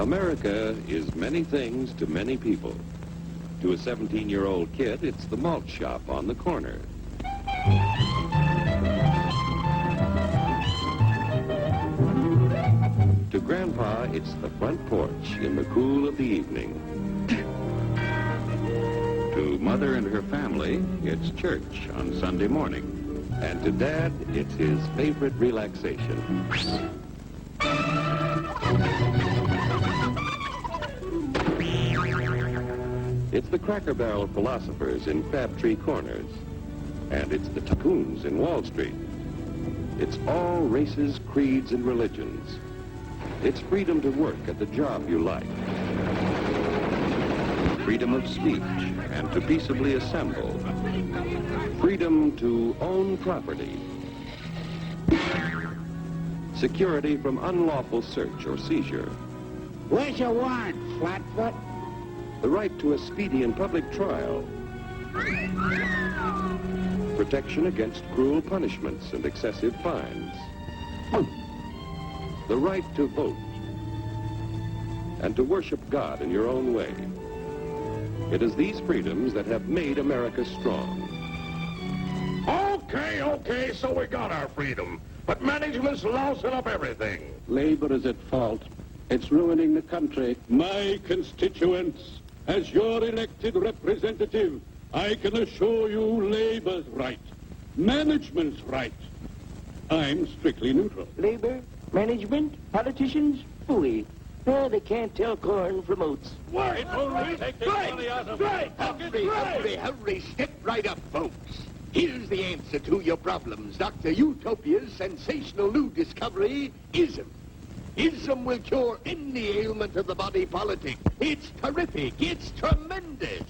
America is many things to many people. To a 17-year-old kid, it's the malt shop on the corner. To Grandpa, it's the front porch in the cool of the evening. To Mother and her family, it's church on Sunday morning. And to Dad, it's his favorite relaxation. It's the Cracker Barrel philosophers in Crabtree Corners. And it's the tycoons in Wall Street. It's all races, creeds, and religions. It's freedom to work at the job you like. Freedom of speech and to peaceably assemble. Freedom to own property. Security from unlawful search or seizure. Where's your warrant, Flatfoot? The right to a speedy and public trial. Protection against cruel punishments and excessive fines. The right to vote. And to worship God in your own way. It is these freedoms that have made America strong. Okay, so we got our freedom. But management's lousing up everything. Labor is at fault. It's ruining the country. My constituents, as your elected representative, I can assure you Labor's right. Management's right. I'm strictly neutral. Labor, management, politicians, phooey. Oh, they can't tell corn from oats. Hurry, step right up, folks. Here's the answer to your problems. Dr. Utopia's sensational new discovery, ism. Ism will cure any ailment of the body politic. It's terrific. It's tremendous.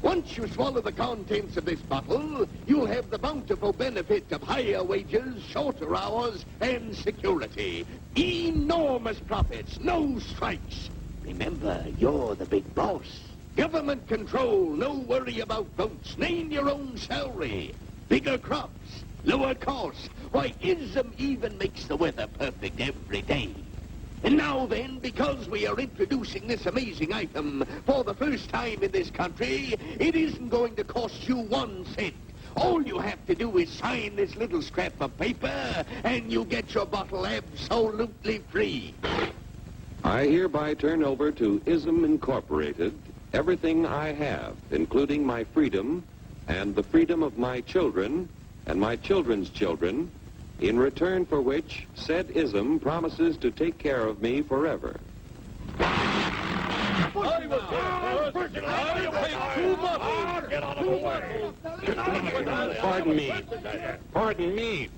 Once you swallow the contents of this bottle, you'll have the bountiful benefit of higher wages, shorter hours, and security. Enormous profits, no strikes. Remember, you're the big boss. Government control, no worry about votes. Name your own salary. Bigger crops, lower costs. Why, ism even makes the weather perfect every day. And now then, because we are introducing this amazing item for the first time in this country, it isn't going to cost you 1 cent. All you have to do is sign this little scrap of paper, and you get your bottle absolutely free. I hereby turn over to ISM Incorporated everything I have, including my freedom and the freedom of my children and my children's children, in return for which said ISM promises to take care of me forever. Pardon me.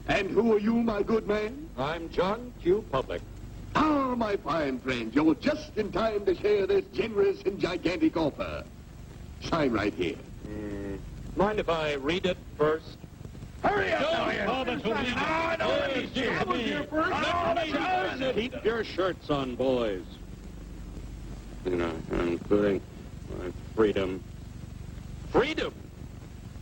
And who are you, my good man? I'm John Q. Public. Ah, my fine friend, you're just in time to share this generous and gigantic offer. Sign right here. Mind if I read it first? Hurry up, Keep your shirts on, boys. Including my freedom. Freedom?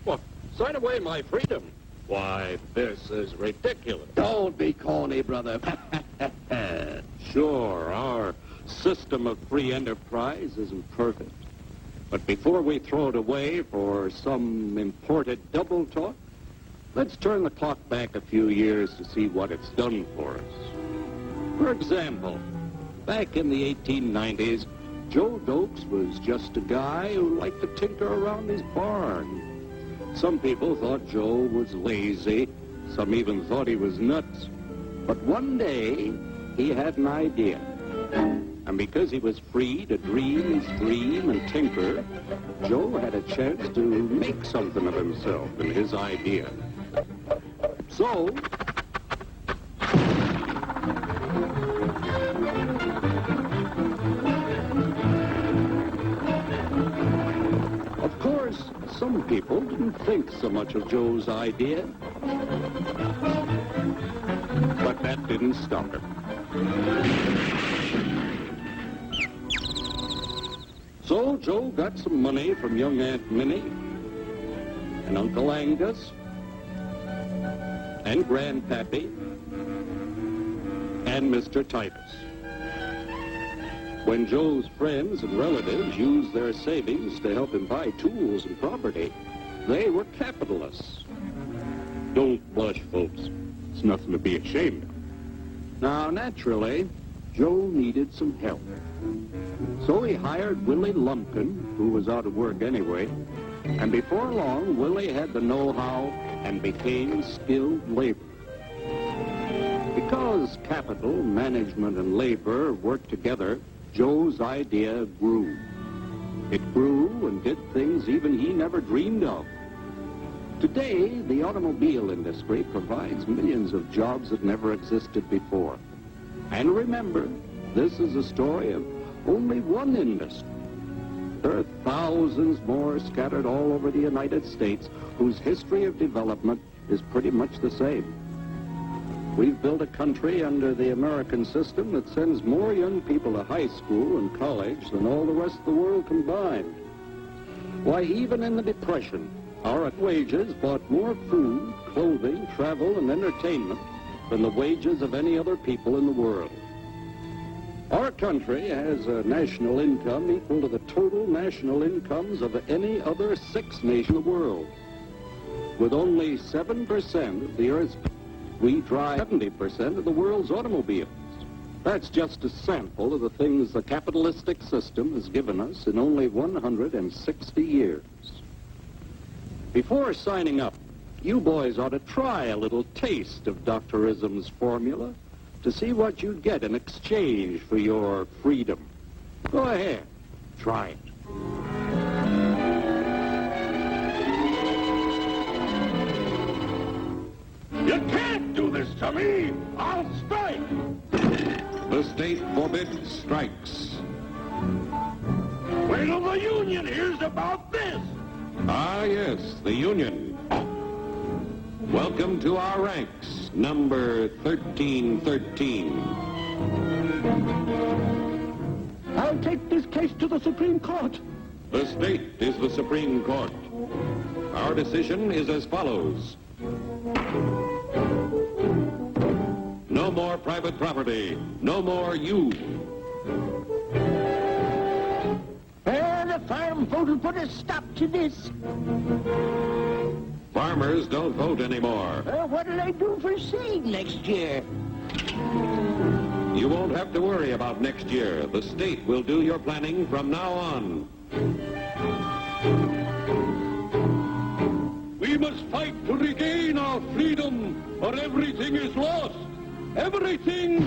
What? Sign away my freedom? Why, this is ridiculous. Don't be corny, brother. Sure, our system of free enterprise isn't perfect. But before we throw it away for some imported double talk, let's turn the clock back a few years to see what it's done for us. For example, back in the 1890s, Joe Dokes was just a guy who liked to tinker around his barn. Some people thought Joe was lazy. Some even thought he was nuts. But one day, he had an idea. And because he was free to dream his dream and tinker, Joe had a chance to make something of himself and his idea. So, of course, some people didn't think so much of Joe's idea. But that didn't stop him. So Joe got some money from young Aunt Minnie and Uncle Angus and Grandpappy and Mr. Titus. When Joe's friends and relatives used their savings to help him buy tools and property, they were capitalists. Don't blush, folks. It's nothing to be ashamed of. Now, naturally, Joe needed some help. So he hired Willie Lumpkin, who was out of work anyway, and before long, Willie had the know-how and became skilled labor. Because capital, management, and labor worked together, Joe's idea grew. It grew and did things even he never dreamed of. Today, the automobile industry provides millions of jobs that never existed before. And remember, this is a story of only one industry. There are thousands more scattered all over the United States whose history of development is pretty much the same. We've built a country under the American system that sends more young people to high school and college than all the rest of the world combined. Why, even in the Depression, our wages bought more food, clothing, travel, and entertainment than the wages of any other people in the world. Our country has a national income equal to the total national incomes of any other 6 nations in the world. With only 7% of the Earth's people, we drive 70% of the world's automobiles. That's just a sample of the things the capitalistic system has given us in only 160 years. Before signing up, you boys ought to try a little taste of Dr. Ism's formula to see what you'd get in exchange for your freedom. Go ahead, try it. You can't do this to me! I'll strike! The state forbids strikes. Wait till the union hears about this! Ah, yes, the Union. Welcome to our ranks, number 1313. I'll take this case to the Supreme Court. The state is the Supreme Court. Our decision is as follows. No more private property. No more you. The farm vote will put a stop to this. Farmers don't vote anymore. What'll I do for seed next year? You won't have to worry about next year. The state will do your planning from now on. We must fight to regain our freedom, or everything is lost. Everything!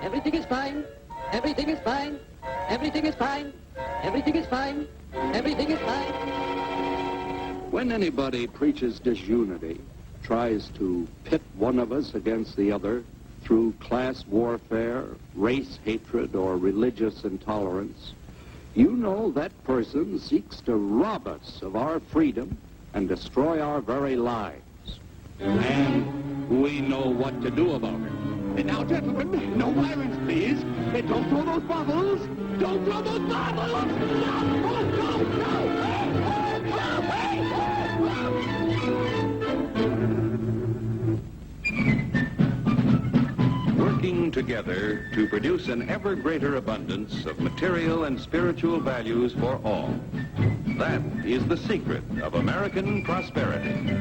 Everything is fine. Everything is fine. Everything is fine. Everything is fine. Everything is fine. When anybody preaches disunity, tries to pit one of us against the other through class warfare, race hatred, or religious intolerance, you know that person seeks to rob us of our freedom and destroy our very lives. And we know what to do about it. Now, gentlemen, no violence, please. Don't throw those bottles! Don't throw those bottles! No! No! No! Working together to produce an ever greater abundance of material and spiritual values for all. That is the secret of American prosperity.